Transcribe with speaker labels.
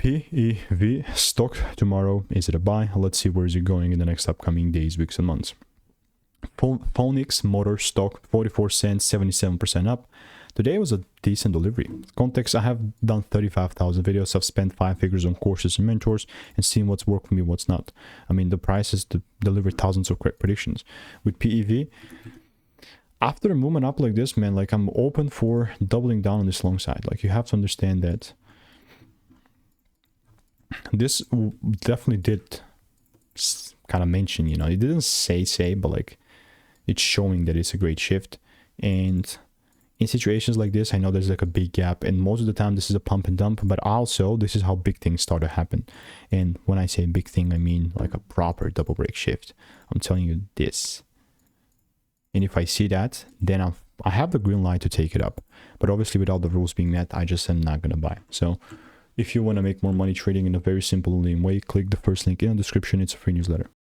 Speaker 1: PEV stock tomorrow. Is it a buy? Let's see where is it going in the next upcoming days, weeks, and months. Phoenix Motor stock 44 cents, 77% up. Today was a decent delivery. Context, I have done 35,000 videos. I've spent 5 figures on courses and mentors and seen what's worked for me, what's not. I mean, the price is to deliver thousands of correct predictions. With PEV, after a movement up like this, man, like I'm open for doubling down on this long side. Like you have to understand that this definitely did kind of mention, you know, it didn't say, but like it's showing that it's a great shift. And in situations like this, I know there's like a big gap, and most of the time this is a pump and dump, but also this is how big things start to happen. And when I say big thing, I mean like a proper double break shift. I'm telling you this. And if I see that, then I have the green light to take it up. But obviously without the rules being met, I just am not going to buy. So if you want to make more money trading in a very simple and lean way, click the first link in the description. It's a free newsletter.